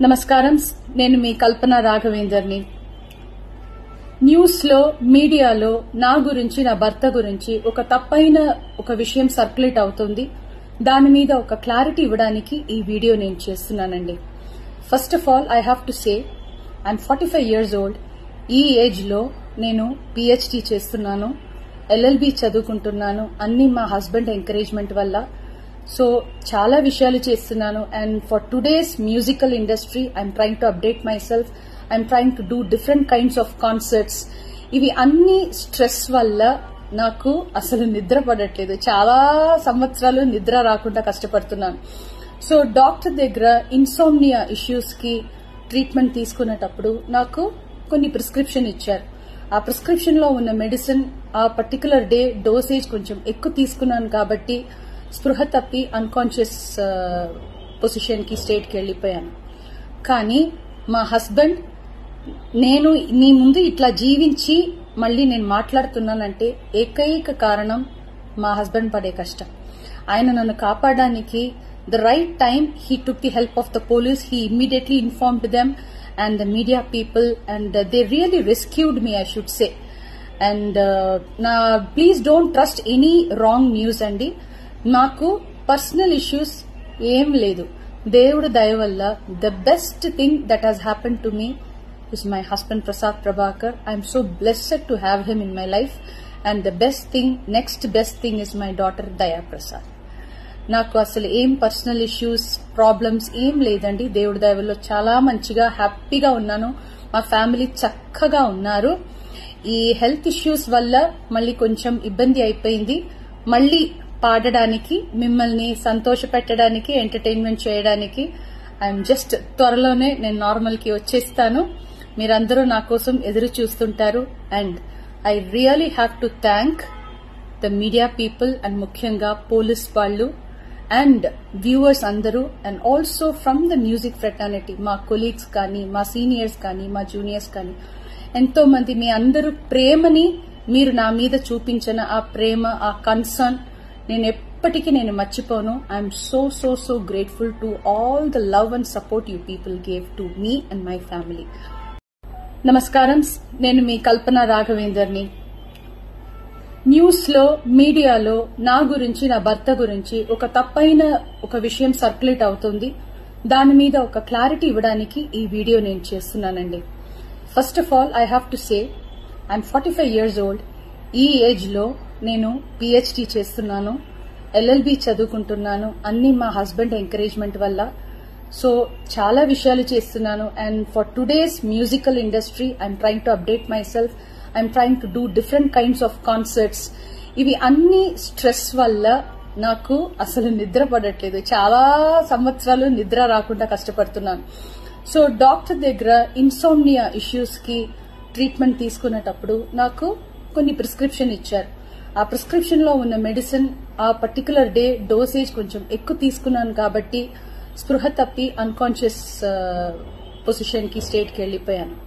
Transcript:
నమస్కారం. నేను మీ కల్పన రాఘవేందర్ని. న్యూస్ లో మీడియాలో నా గురించి, నా భర్త గురించి ఒక తప్పైన ఒక విషయం సర్క్యులేట్ అవుతుంది. దాని మీద ఒక క్లారిటీ ఇవ్వడానికి ఈ వీడియో నేను చేస్తున్నానండి. First of all I have to say I'm 45 years old. ఈ ఏజ్ లో నేను పిహెచ్డి చేస్తున్నాను, ఎల్ఎల్బి చదువుకుంటున్నాను. అన్ని మా హస్బెండ్ ఎంకరేజ్మెంట్ వల్ల. సో చాలా విషయాలు చేస్తున్నాను. And for today's musical industry I'm trying to update my self. I'm trying to do different kinds of concerts. ఇవి అన్ని స్ట్రెస్ వల్ల నాకు అసలు నిద్ర పడట్లేదు. చాలా సంవత్సరాలు నిద్ర రాకుండా కష్టపడుతున్నాను. సో డాక్టర్ దగ్గర ఇన్సోమ్నియా ఇష్యూస్ కి ట్రీట్మెంట్ తీసుకునేటప్పుడు నాకు కొన్ని ప్రిస్క్రిప్షన్ ఇచ్చారు. ఆ ప్రిస్క్రిప్షన్ లో ఉన్న మెడిసిన్ ఆ పర్టికులర్ డే డోసేజ్ కొంచెం ఎక్కువ తీసుకున్నాను కాబట్టి స్పృహ తప్పి అన్కాన్షియస్ పొజిషన్ కి స్టేట్ కి వెళ్లిపోయాను. కానీ మా హస్బెండ్, నేను నీ ముందు ఇట్లా జీవించి మళ్లీ నేను మాట్లాడుతున్నానంటే ఏకైక కారణం మా హస్బెండ్ పడే కష్టం. ఆయన నన్ను కాపాడడానికి the right time he took the help of the police. He immediately informed them and the media people, and they really rescued me, I should say. And please don't trust any wrong news andi. Naku personal issues em ledu. Devudu daya valla the best thing that has happened to me is my husband Prasad Prabhakar. I am so blessed to have him in my life, and the next best thing is my daughter Daya Prasad. నాకు అసలు ఏం personal issues, problems ఏం లేదండి. దేవుడి దయ వల్ల చాలా మంచిగా హ్యాపీగా ఉన్నాను. మా ఫ్యామిలీ చక్కగా ఉన్నారు. ఈ హెల్త్ ఇష్యూస్ వల్ల మళ్ళీ కొంచెం ఇబ్బంది అయిపోయింది. మళ్ళీ పాడడానికి, మిమ్మల్ని సంతోష పెట్టడానికి, ఎంటర్టైన్మెంట్ చేయడానికి ఐఎమ్ జస్ట్ త్వరలోనే నేను నార్మల్ కి వచ్చేస్తాను. మీరందరూ నా కోసం ఎదురు చూస్తుంటారు. And I really have to thank the media people, and ముఖ్యంగా పోలీస్ వాళ్ళు అండ్ వ్యూవర్స్ అందరూ, and also from the music fraternity, మా కొలీగ్స్ కానీ, మా సీనియర్స్ కానీ, మా జూనియర్స్ కానీ, ఎంతో మంది మీ అందరూ ప్రేమని, మీరు నా మీద చూపించిన ఆ ప్రేమ, ఆ కన్సర్న్ నేను ఎప్పటికీ మర్చిపోను. I'm so so so grateful to all the love and support you people gave to me and my family. నమస్కారం. నేను మీ కల్పన రాఘవేందర్ని. న్యూస్ లో మీడియాలో నా గురించి, నా భర్త గురించి ఒక తప్పైన ఒక విషయం సర్క్యులేట్ అవుతుంది. దాని మీద ఒక క్లారిటీ ఇవ్వడానికి ఈ వీడియో నేను చేస్తున్నానండి. First of all I have to say I'm 45 years old. ఈ ఏజ్ లో నేను పిహెచ్డి చేస్తున్నాను, ఎల్ఎల్బి చదువుకుంటున్నాను. అన్ని మా హస్బెండ్ ఎంకరేజ్మెంట్ వల్ల. సో చాలా విషయాలు చేస్తున్నాను. And for today's musical industry I'm trying to update my self. I'm trying to do different kinds of concerts. ఇవి అన్ని స్ట్రెస్ వల్ల నాకు అసలు నిద్ర పడట్లేదు. చాలా సంవత్సరాలు నిద్ర రాకుండా కష్టపడుతున్నాను. సో డాక్టర్ దగ్గర ఇన్సోమ్నియా ఇష్యూస్ కి ట్రీట్మెంట్ తీసుకునేటప్పుడు నాకు కొన్ని ప్రిస్క్రిప్షన్ ఇచ్చారు. ఆ ప్రిస్క్రిప్షన్ లో ఉన్న మెడిసిన్ ఆ పర్టికులర్ డే డోసేజ్ కొంచెం ఎక్కువ తీసుకున్నాను కాబట్టి స్పృహ తప్పి అన్కాన్షియస్ పొజిషన్ కి స్టేట్ కి వెళ్లిపోయాను.